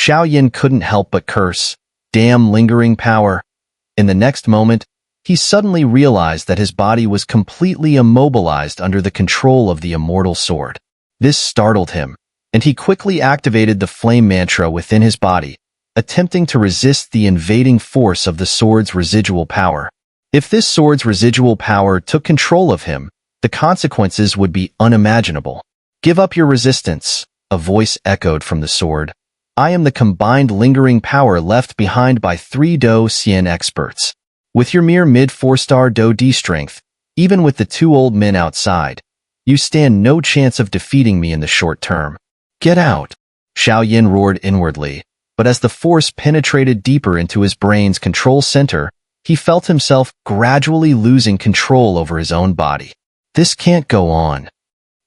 Xiao Yan couldn't help but curse. Damn lingering power. In the next moment, he suddenly realized that his body was completely immobilized under the control of the Immortal Sword. This startled him, and he quickly activated the flame mantra within his body, attempting to resist the invading force of the sword's residual power. If this sword's residual power took control of him, the consequences would be unimaginable. "Give up your resistance," a voice echoed from the sword. "I am the combined lingering power left behind by 3 Do Xian experts. With your mere mid-4-star Do D strength, even with the 2 old men outside, you stand no chance of defeating me in the short term. Get out." Xiao Yan roared inwardly, but as the force penetrated deeper into his brain's control center, he felt himself gradually losing control over his own body. This can't go on.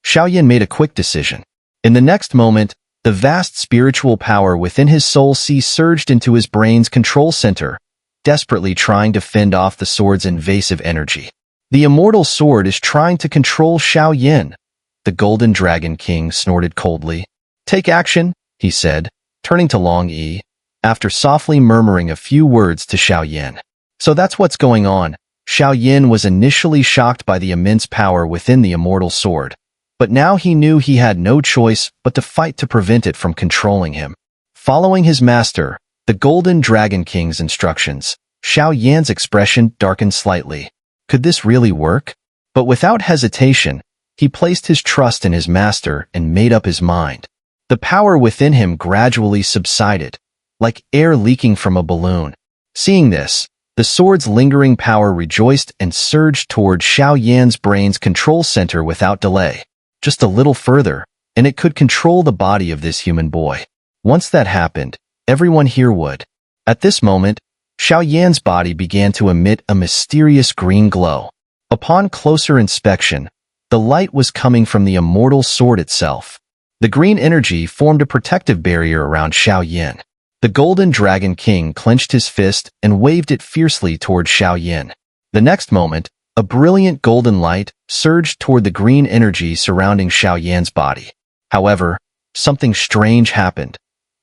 Xiao Yan made a quick decision. In the next moment, the vast spiritual power within his soul surged into his brain's control center, desperately trying to fend off the sword's invasive energy. "The Immortal Sword is trying to control Xiao Yan," the Golden Dragon King snorted coldly. "Take action," he said, turning to Long Yi, after softly murmuring a few words to Xiao Yan. "So that's what's going on." Xiao Yan was initially shocked by the immense power within the Immortal Sword, but now he knew he had no choice but to fight to prevent it from controlling him. Following his master, the Golden Dragon King's instructions, Xiao Yan's expression darkened slightly. Could this really work? But without hesitation, he placed his trust in his master and made up his mind. The power within him gradually subsided, like air leaking from a balloon. Seeing this, the sword's lingering power rejoiced and surged toward Xiao Yan's brain's control center without delay. Just a little further, and it could control the body of this human boy. Once that happened, everyone here would. At this moment, Xiao Yan's body began to emit a mysterious green glow. Upon closer inspection, the light was coming from the Immortal Sword itself. The green energy formed a protective barrier around Xiao Yan. The Golden Dragon King clenched his fist and waved it fiercely toward Xiao Yan. The next moment, a brilliant golden light surged toward the green energy surrounding Xiao Yan's body. However, something strange happened.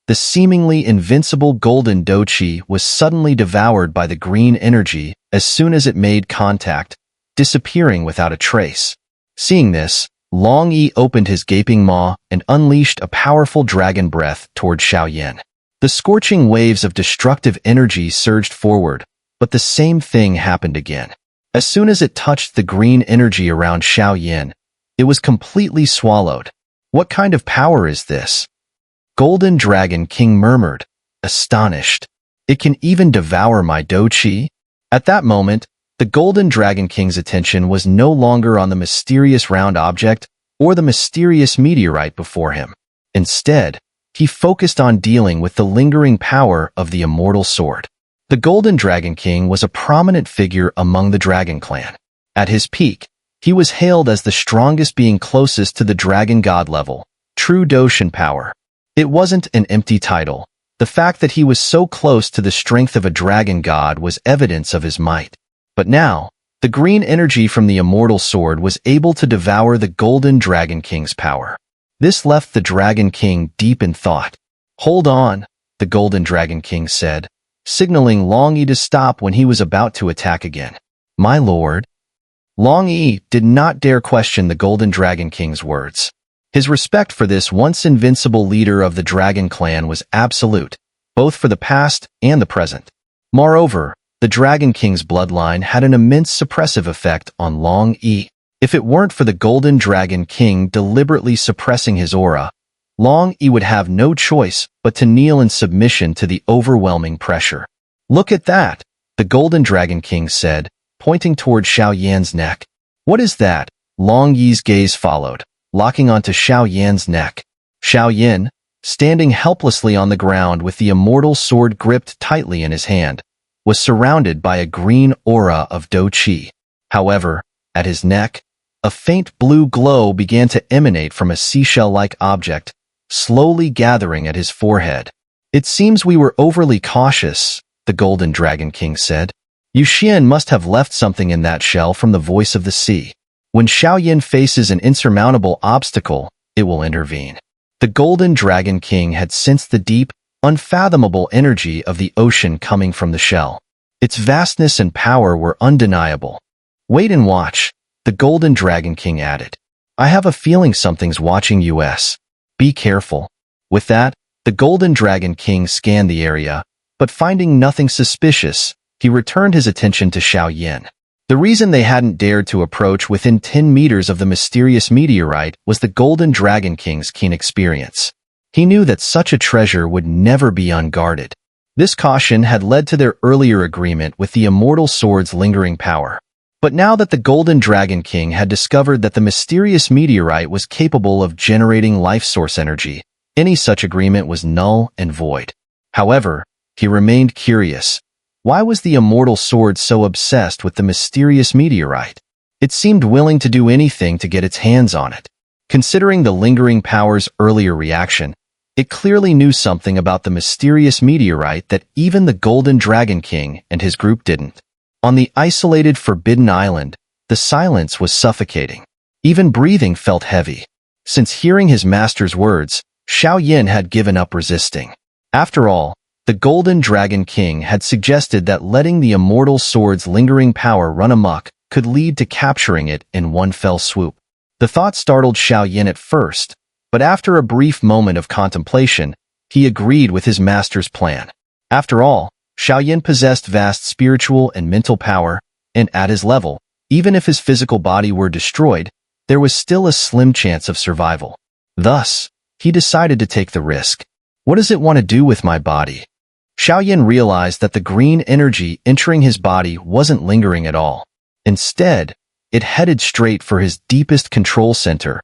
The seemingly invincible golden Do Qi was suddenly devoured by the green energy as soon as it made contact, disappearing without a trace. Seeing this, Long Yi opened his gaping maw and unleashed a powerful dragon breath toward Xiao Yan. The scorching waves of destructive energy surged forward, but the same thing happened again. As soon as it touched the green energy around Xiao Yan, it was completely swallowed. "What kind of power is this?" Golden Dragon King murmured, astonished. "It can even devour my Do Qi?" At that moment, the Golden Dragon King's attention was no longer on the mysterious round object or the mysterious meteorite before him. Instead, he focused on dealing with the lingering power of the Immortal Sword. The Golden Dragon King was a prominent figure among the Dragon Clan. At his peak, he was hailed as the strongest being closest to the Dragon God level, true Doshin power. It wasn't an empty title. The fact that he was so close to the strength of a Dragon God was evidence of his might. But now, the green energy from the Immortal Sword was able to devour the Golden Dragon King's power. This left the Dragon King deep in thought. "Hold on," the Golden Dragon King said, signaling Long Yi to stop when he was about to attack again. "My lord." Long Yi did not dare question the Golden Dragon King's words. His respect for this once invincible leader of the Dragon Clan was absolute, both for the past and the present. Moreover, the Dragon King's bloodline had an immense suppressive effect on Long Yi. If it weren't for the Golden Dragon King deliberately suppressing his aura, Long Yi would have no choice but to kneel in submission to the overwhelming pressure. "Look at that," the Golden Dragon King said, pointing toward Xiao Yan's neck. "What is that?" Long Yi's gaze followed, locking onto Xiao Yan's neck. Xiao Yan, standing helplessly on the ground with the Immortal Sword gripped tightly in his hand, was surrounded by a green aura of Do Qi. However, at his neck, a faint blue glow began to emanate from a seashell-like object, slowly gathering at his forehead. "It seems we were overly cautious," the Golden Dragon King said. "Yu Xian must have left something in that shell from the voice of the sea. When Xiao Yan faces an insurmountable obstacle, it will intervene." The Golden Dragon King had sensed the deep, unfathomable energy of the ocean coming from the shell. Its vastness and power were undeniable. "Wait and watch," the Golden Dragon King added. "I have a feeling something's watching us. Be careful." With that, the Golden Dragon King scanned the area, but finding nothing suspicious, he returned his attention to Xiao Yan. The reason they hadn't dared to approach within 10 meters of the mysterious meteorite was the Golden Dragon King's keen experience. He knew that such a treasure would never be unguarded. This caution had led to their earlier agreement with the Immortal Sword's lingering power. But now that the Golden Dragon King had discovered that the mysterious meteorite was capable of generating life source energy, any such agreement was null and void. However, he remained curious. Why was the Immortal Sword so obsessed with the mysterious meteorite? It seemed willing to do anything to get its hands on it. Considering the lingering power's earlier reaction, it clearly knew something about the mysterious meteorite that even the Golden Dragon King and his group didn't. On the isolated Forbidden Island, the silence was suffocating. Even breathing felt heavy. Since hearing his master's words, Xiao Yan had given up resisting. After all, the Golden Dragon King had suggested that letting the Immortal Sword's lingering power run amok could lead to capturing it in one fell swoop. The thought startled Xiao Yan at first, but after a brief moment of contemplation, he agreed with his master's plan. After all, Xiao Yan possessed vast spiritual and mental power, and at his level, even if his physical body were destroyed, there was still a slim chance of survival. Thus, he decided to take the risk. What does it want to do with my body? Xiao Yan realized that the green energy entering his body wasn't lingering at all. Instead, it headed straight for his deepest control center,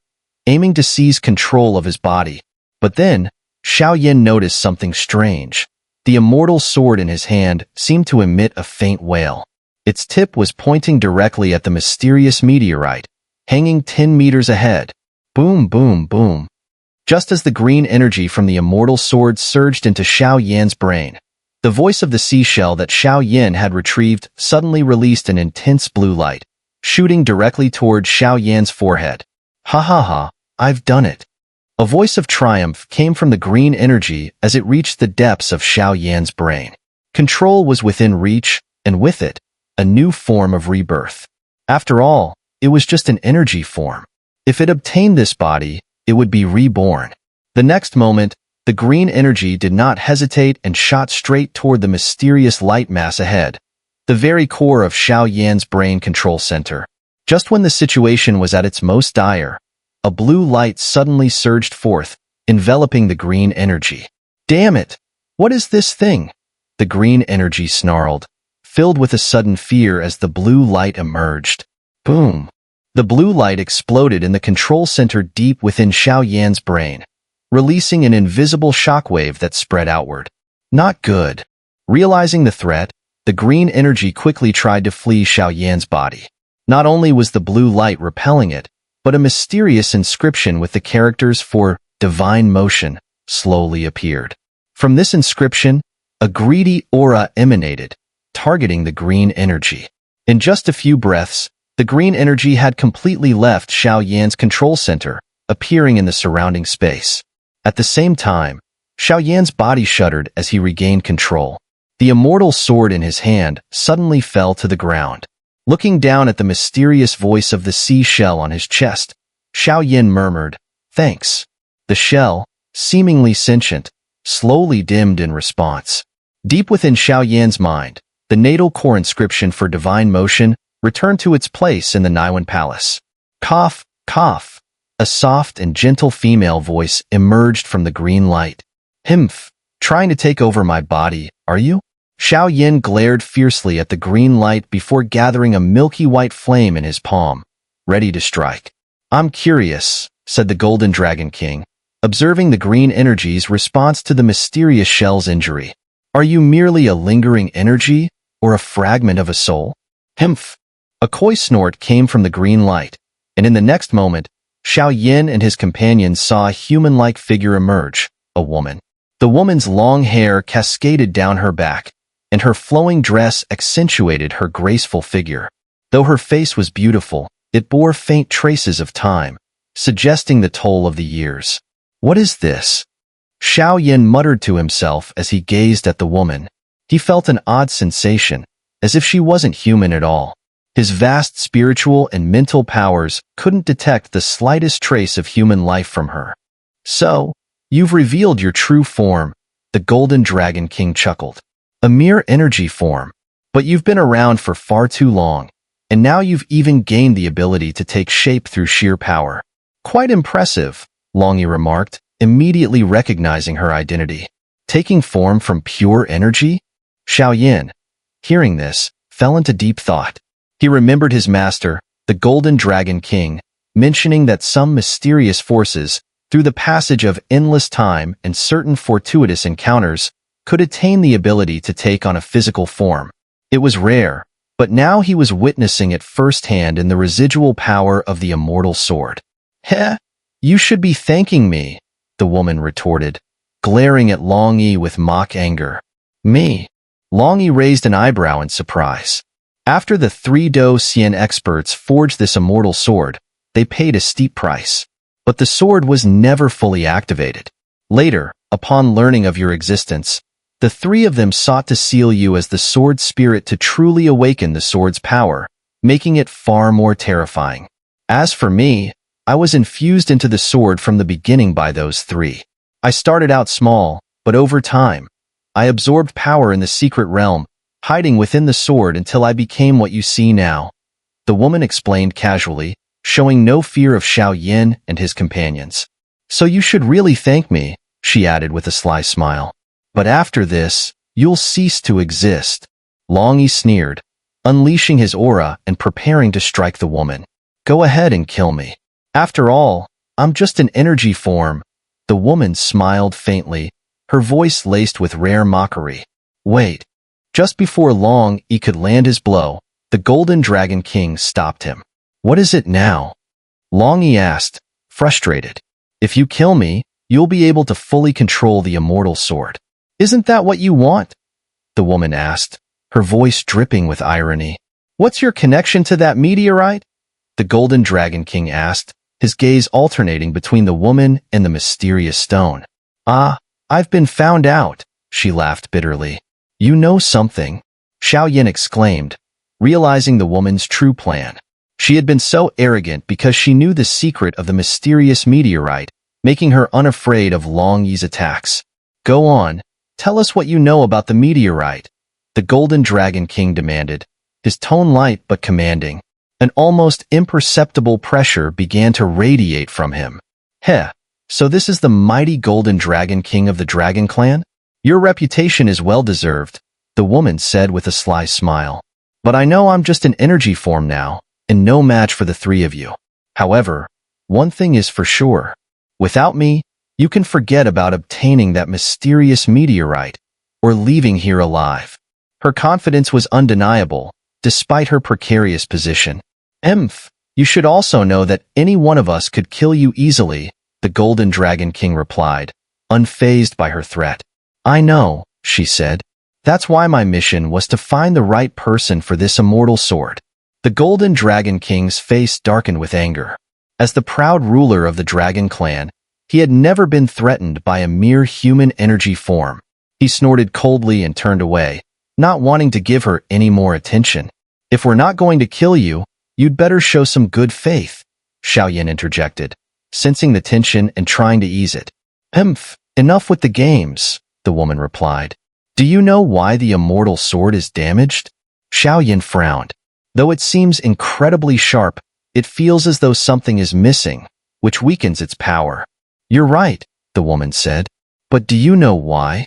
aiming to seize control of his body. But then, Xiao Yan noticed something strange. The Immortal Sword in his hand seemed to emit a faint wail. Its tip was pointing directly at the mysterious meteorite, hanging 10 meters ahead. Boom, boom, boom. Just as the green energy from the Immortal Sword surged into Xiao Yan's brain, the voice of the seashell that Xiao Yan had retrieved suddenly released an intense blue light, shooting directly toward Xiao Yan's forehead. "Ha ha ha, I've done it." A voice of triumph came from the green energy as it reached the depths of Xiao Yan's brain. Control was within reach, and with it, a new form of rebirth. After all, it was just an energy form. If it obtained this body, it would be reborn. The next moment, the green energy did not hesitate and shot straight toward the mysterious light mass ahead, the very core of Xiao Yan's brain control center. Just when the situation was at its most dire, a blue light suddenly surged forth, enveloping the green energy. "Damn it! What is this thing?" the green energy snarled, filled with a sudden fear as the blue light emerged. Boom! The blue light exploded in the control center deep within Xiao Yan's brain, releasing an invisible shockwave that spread outward. Not good. Realizing the threat, the green energy quickly tried to flee Xiao Yan's body. Not only was the blue light repelling it, but a mysterious inscription with the characters for divine motion slowly appeared. From this inscription, a greedy aura emanated, targeting the green energy. In just a few breaths, the green energy had completely left Xiao Yan's control center, appearing in the surrounding space. At the same time, Xiao Yan's body shuddered as he regained control. The Immortal Sword in his hand suddenly fell to the ground. Looking down at the mysterious voice of the seashell on his chest, Xiao Yan murmured, "Thanks." The shell, seemingly sentient, slowly dimmed in response. Deep within Xiao Yan's mind, the natal core inscription for divine motion returned to its place in the Niwen Palace. Cough, cough. A soft and gentle female voice emerged from the green light. "Himph, trying to take over my body, are you?" Xiao Yan glared fiercely at the green light before gathering a milky white flame in his palm, ready to strike. "I'm curious," said the Golden Dragon King, observing the green energy's response to the mysterious shell's injury. "Are you merely a lingering energy, or a fragment of a soul?" "Himph." A coy snort came from the green light, and in the next moment, Xiao Yan and his companions saw a human-like figure emerge, a woman. The woman's long hair cascaded down her back, and her flowing dress accentuated her graceful figure. Though her face was beautiful, it bore faint traces of time, suggesting the toll of the years. "What is this?" Xiao Yan muttered to himself as he gazed at the woman. He felt an odd sensation, as if she wasn't human at all. His vast spiritual and mental powers couldn't detect the slightest trace of human life from her. So, you've revealed your true form, the Golden Dragon King chuckled. A mere energy form. But you've been around for far too long, and now you've even gained the ability to take shape through sheer power. Quite impressive, Longyi remarked, immediately recognizing her identity. Taking form from pure energy? Xiao Yan, hearing this, fell into deep thought. He remembered his master, the Golden Dragon King, mentioning that some mysterious forces, through the passage of endless time and certain fortuitous encounters, could attain the ability to take on a physical form. It was rare, but now he was witnessing it firsthand in the residual power of the Immortal Sword. Heh, you should be thanking me, the woman retorted, glaring at Longyi with mock anger. Me? Longyi raised an eyebrow in surprise. After the 3 Do Xian experts forged this Immortal Sword, they paid a steep price. But the sword was never fully activated. Later, upon learning of your existence, the 3 of them sought to seal you as the sword spirit to truly awaken the sword's power, making it far more terrifying. As for me, I was infused into the sword from the beginning by those 3. I started out small, but over time, I absorbed power in the secret realm, hiding within the sword until I became what you see now. The woman explained casually, showing no fear of Xiao Yan and his companions. So you should really thank me, she added with a sly smile. But after this, you'll cease to exist. Longyi sneered, unleashing his aura and preparing to strike the woman. Go ahead and kill me. After all, I'm just an energy form. The woman smiled faintly, her voice laced with rare mockery. Wait. Just before Longyi could land his blow, the Golden Dragon King stopped him. What is it now? Longyi asked, frustrated. If you kill me, you'll be able to fully control the Immortal Sword. Isn't that what you want? The woman asked, her voice dripping with irony. What's your connection to that meteorite? The Golden Dragon King asked, his gaze alternating between the woman and the mysterious stone. Ah, I've been found out, she laughed bitterly. You know something, Xiao Yan exclaimed, realizing the woman's true plan. She had been so arrogant because she knew the secret of the mysterious meteorite, making her unafraid of Longyi's attacks. Go on, tell us what you know about the meteorite, the Golden Dragon King demanded, his tone light but commanding. An almost imperceptible pressure began to radiate from him. Heh, so this is the mighty Golden Dragon King of the Dragon Clan? Your reputation is well-deserved, the woman said with a sly smile. But I know I'm just an energy form now, and no match for the 3 of you. However, one thing is for sure. Without me, you can forget about obtaining that mysterious meteorite, or leaving here alive. Her confidence was undeniable, despite her precarious position. You should also know that any one of us could kill you easily, the Golden Dragon King replied, unfazed by her threat. I know, she said. That's why my mission was to find the right person for this Immortal Sword. The Golden Dragon King's face darkened with anger. As the proud ruler of the Dragon Clan, he had never been threatened by a mere human energy form. He snorted coldly and turned away, not wanting to give her any more attention. If we're not going to kill you, you'd better show some good faith, Xiao Yan interjected, sensing the tension and trying to ease it. Enough with the games, the woman replied. Do you know why the Immortal Sword is damaged? Xiao Yan frowned. Though it seems incredibly sharp, it feels as though something is missing, which weakens its power. You're right, the woman said. But do you know why?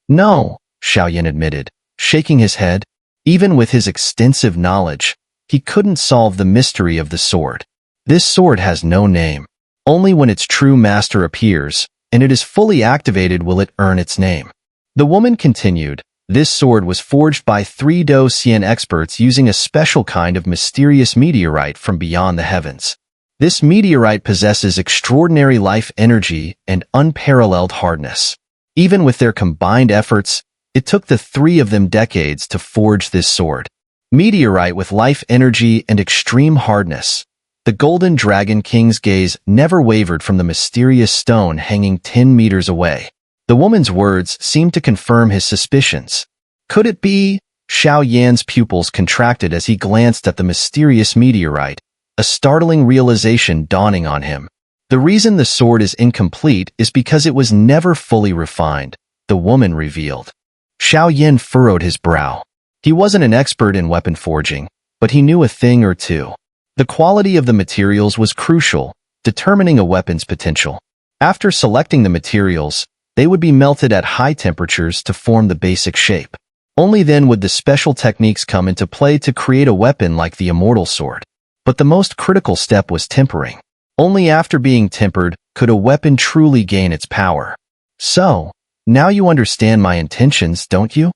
No, Xiao Yan admitted, shaking his head. Even with his extensive knowledge, he couldn't solve the mystery of the sword. This sword has no name. Only when its true master appears, and it is fully activated, will it earn its name. The woman continued, this sword was forged by 3 Do Xian experts using a special kind of mysterious meteorite from beyond the heavens. This meteorite possesses extraordinary life energy and unparalleled hardness. Even with their combined efforts, it took the 3 of them decades to forge this sword. Meteorite with life energy and extreme hardness. The Golden Dragon King's gaze never wavered from the mysterious stone hanging 10 meters away. The woman's words seemed to confirm his suspicions. Could it be? Xiao Yan's pupils contracted as he glanced at the mysterious meteorite, a startling realization dawning on him. The reason the sword is incomplete is because it was never fully refined, the woman revealed. Xiao Yan furrowed his brow. He wasn't an expert in weapon forging, but he knew a thing or two. The quality of the materials was crucial, determining a weapon's potential. After selecting the materials, they would be melted at high temperatures to form the basic shape. Only then would the special techniques come into play to create a weapon like the Immortal Sword. But the most critical step was tempering. Only after being tempered could a weapon truly gain its power. So, now you understand my intentions, don't you?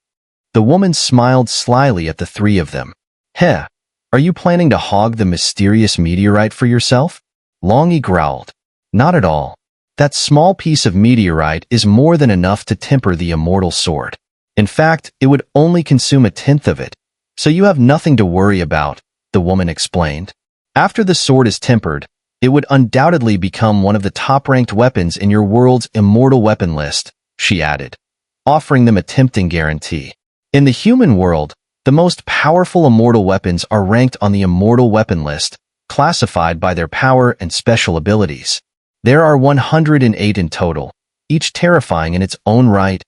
The woman smiled slyly at the three of them. Heh, are you planning to hog the mysterious meteorite for yourself? Longy growled. Not at all. That small piece of meteorite is more than enough to temper the Immortal Sword. In fact, it would only consume a tenth of it, so you have nothing to worry about, the woman explained. After the sword is tempered, it would undoubtedly become one of the top-ranked weapons in your world's immortal weapon list, she added, offering them a tempting guarantee. In the human world, the most powerful immortal weapons are ranked on the immortal weapon list, classified by their power and special abilities. There are 108 in total, each terrifying in its own right,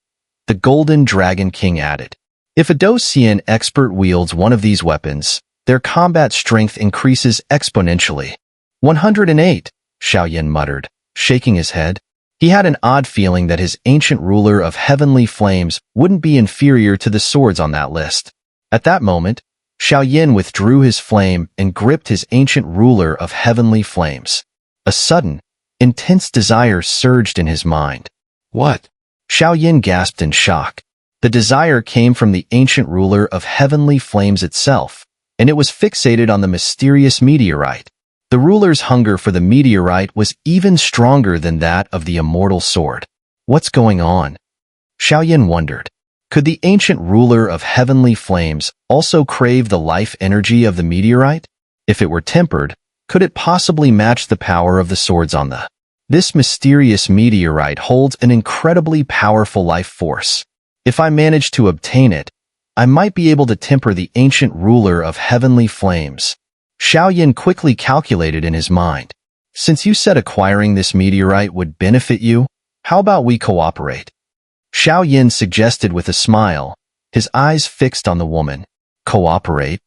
the Golden Dragon King added. If a Docian expert wields one of these weapons, their combat strength increases exponentially. 108, Xiao Yan muttered, shaking his head. He had an odd feeling that his ancient ruler of heavenly flames wouldn't be inferior to the swords on that list. At that moment, Xiao Yan withdrew his flame and gripped his ancient ruler of heavenly flames. A sudden, intense desire surged in his mind. What? Xiao Yan gasped in shock. The desire came from the ancient ruler of heavenly flames itself, and it was fixated on the mysterious meteorite. The ruler's hunger for the meteorite was even stronger than that of the Immortal Sword. What's going on? Xiao Yan wondered. Could the ancient ruler of heavenly flames also crave the life energy of the meteorite? If it were tempered, could it possibly match the power of the swords on the? This mysterious meteorite holds an incredibly powerful life force. If I manage to obtain it, I might be able to temper the ancient ruler of heavenly flames. Xiao Yan quickly calculated in his mind. Since you said acquiring this meteorite would benefit you, how about we cooperate? Xiao Yan suggested with a smile, his eyes fixed on the woman. Cooperate?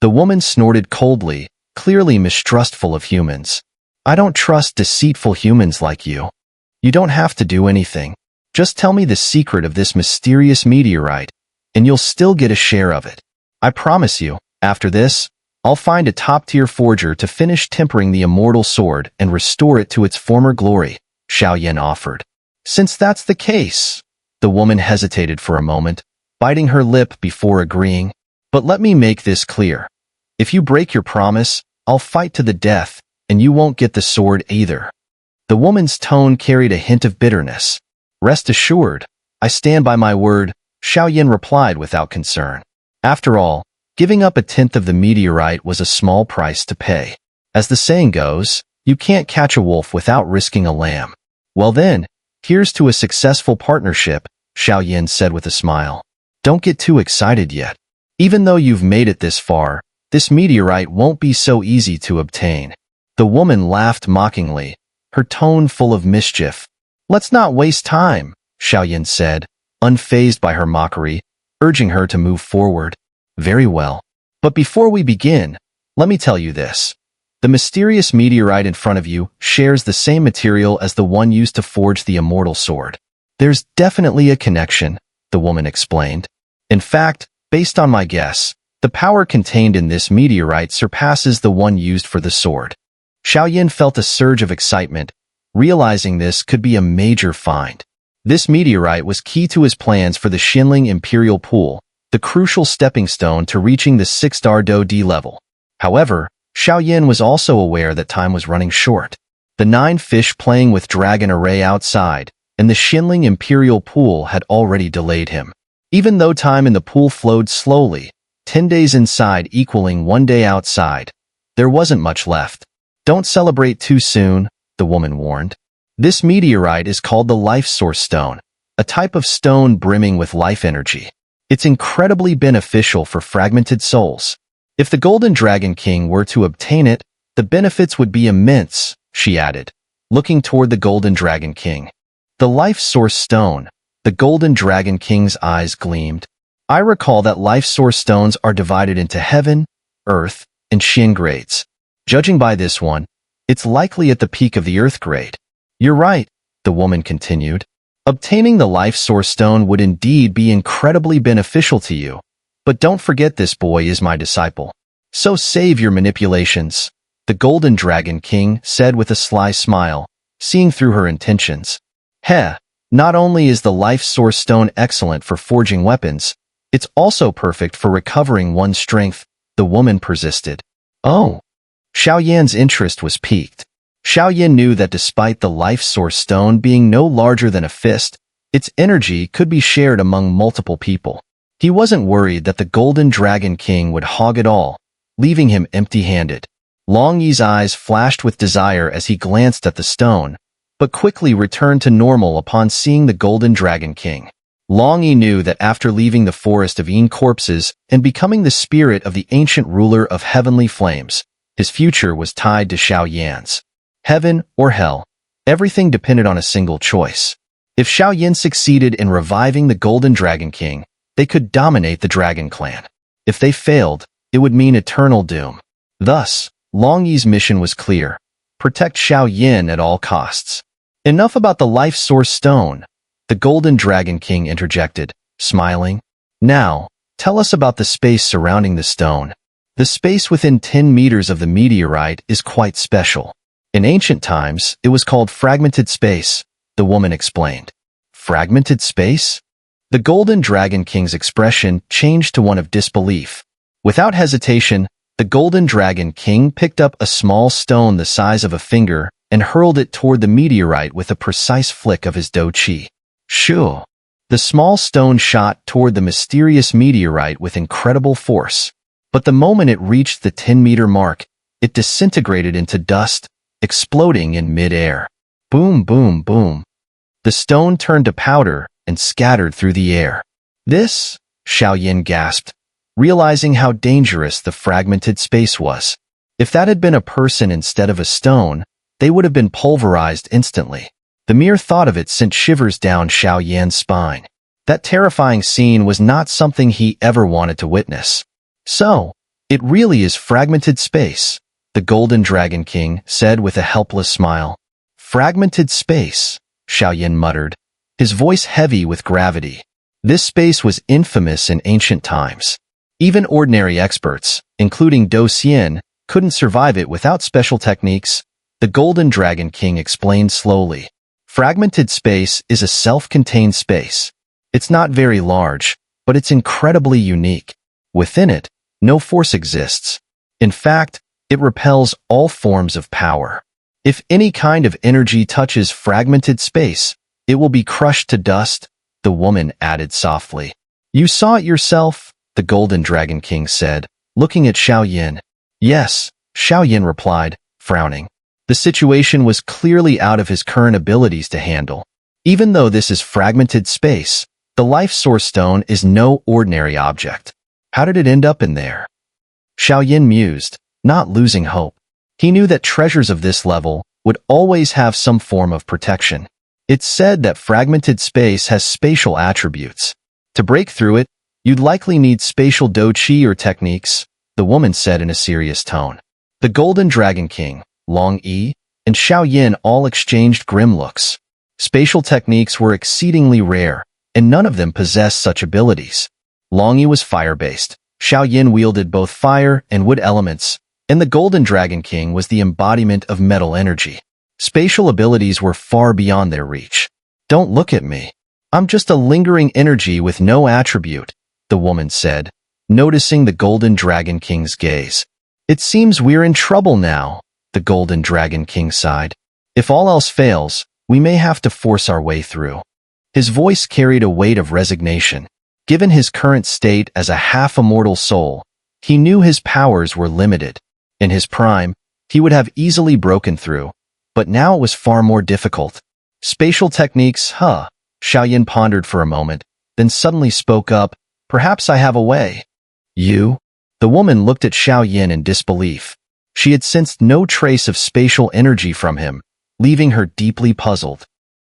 The woman snorted coldly, clearly mistrustful of humans. I don't trust deceitful humans like you. You don't have to do anything. Just tell me the secret of this mysterious meteorite, and you'll still get a share of it. I promise you, after this, I'll find a top-tier forger to finish tempering the Immortal Sword and restore it to its former glory, Xiao Yan offered. Since that's the case, the woman hesitated for a moment, biting her lip before agreeing. But let me make this clear. If you break your promise, I'll fight to the death, and you won't get the sword either. The woman's tone carried a hint of bitterness. Rest assured, I stand by my word, Xiao Yan replied without concern. After all, giving up a tenth of the meteorite was a small price to pay. As the saying goes, you can't catch a wolf without risking a lamb. Well then, here's to a successful partnership, Xiao Yan said with a smile. Don't get too excited yet. Even though you've made it this far, this meteorite won't be so easy to obtain. The woman laughed mockingly, her tone full of mischief. Let's not waste time, Xiao Yan said, unfazed by her mockery, urging her to move forward. Very well. But before we begin, let me tell you this. The mysterious meteorite in front of you shares the same material as the one used to forge the Immortal Sword. There's definitely a connection, the woman explained. In fact, based on my guess, the power contained in this meteorite surpasses the one used for the sword. Xiao Yan felt a surge of excitement, realizing this could be a major find. This meteorite was key to his plans for the Xinling Imperial Pool, the crucial stepping stone to reaching the 6-star D level. However, Xiao Yan was also aware that time was running short. The 9 fish playing with dragon array outside, and the Xinling Imperial Pool had already delayed him. Even though time in the pool flowed slowly, 10 days inside equaling 1 day outside, there wasn't much left. Don't celebrate too soon, the woman warned. This meteorite is called the Life Source Stone, a type of stone brimming with life energy. It's incredibly beneficial for fragmented souls. If the Golden Dragon King were to obtain it, the benefits would be immense, she added, looking toward the Golden Dragon King. The life source stone. The Golden Dragon King's eyes gleamed. I recall that life source stones are divided into heaven, earth, and Shin grades. Judging by this one, it's likely at the peak of the earth grade. You're right, the woman continued. Obtaining the life source stone would indeed be incredibly beneficial to you. But don't forget this boy is my disciple. So save your manipulations, the Golden Dragon King said with a sly smile, seeing through her intentions. Heh, not only is the life source stone excellent for forging weapons, it's also perfect for recovering one's strength, the woman persisted. Oh. Xiao Yan's interest was piqued. Xiao Yan knew that despite the life source stone being no larger than a fist, its energy could be shared among multiple people. He wasn't worried that the Golden Dragon King would hog it all, leaving him empty-handed. Long Yi's eyes flashed with desire as he glanced at the stone, but quickly returned to normal upon seeing the Golden Dragon King. Long Yi knew that after leaving the forest of corpses and becoming the spirit of the ancient ruler of heavenly flames, his future was tied to Xiao Yan's. Heaven or hell, everything depended on a single choice. If Xiao Yan succeeded in reviving the Golden Dragon King, they could dominate the Dragon Clan. If they failed, it would mean eternal doom. Thus, Long Yi's mission was clear. Protect Xiao Yan at all costs. Enough about the life source stone, the Golden Dragon King interjected, smiling. Now, tell us about the space surrounding the stone. The space within 10 meters of the meteorite is quite special. In ancient times, it was called fragmented space, the woman explained. Fragmented space? The Golden Dragon King's expression changed to one of disbelief. Without hesitation, the Golden Dragon King picked up a small stone the size of a finger and hurled it toward the meteorite with a precise flick of his Do Chi. Shoo! The small stone shot toward the mysterious meteorite with incredible force. But the moment it reached the 10-meter mark, it disintegrated into dust, exploding in mid-air. Boom, boom, boom. The stone turned to powder and scattered through the air. This, Xiao Yan gasped, realizing how dangerous the fragmented space was. If that had been a person instead of a stone, they would have been pulverized instantly. The mere thought of it sent shivers down Xiao Yan's spine. That terrifying scene was not something he ever wanted to witness. So, it really is fragmented space, the Golden Dragon King said with a helpless smile. Fragmented space, Xiao Yan muttered, his voice heavy with gravity. This space was infamous in ancient times. Even ordinary experts, including Do Xian, couldn't survive it without special techniques, the Golden Dragon King explained slowly. Fragmented space is a self-contained space. It's not very large, but it's incredibly unique. Within it, no force exists. In fact, it repels all forms of power. If any kind of energy touches fragmented space, it will be crushed to dust, the woman added softly. You saw it yourself, the Golden Dragon King said, looking at Xiao Yan. Yes, Xiao Yan replied, frowning. The situation was clearly out of his current abilities to handle. Even though this is fragmented space, the life source stone is no ordinary object. How did it end up in there? Xiao Yan mused, not losing hope. He knew that treasures of this level would always have some form of protection. It's said that fragmented space has spatial attributes. To break through it, you'd likely need spatial Do Chi or techniques, the woman said in a serious tone. The Golden Dragon King, Long Yi, and Xiao Yan all exchanged grim looks. Spatial techniques were exceedingly rare, and none of them possessed such abilities. Long Yi was fire-based. Xiao Yan wielded both fire and wood elements, and the Golden Dragon King was the embodiment of metal energy. Spatial abilities were far beyond their reach. Don't look at me. I'm just a lingering energy with no attribute, the woman said, noticing the Golden Dragon King's gaze. It seems we're in trouble now, the Golden Dragon King sighed. If all else fails, we may have to force our way through. His voice carried a weight of resignation. Given his current state as a half-immortal soul, he knew his powers were limited. In his prime, he would have easily broken through, but now it was far more difficult. Spatial techniques, Xiao Yan pondered for a moment, then suddenly spoke up, "Perhaps I have a way." "You?" The woman looked at Xiao Yan in disbelief. She had sensed no trace of spatial energy from him, leaving her deeply puzzled.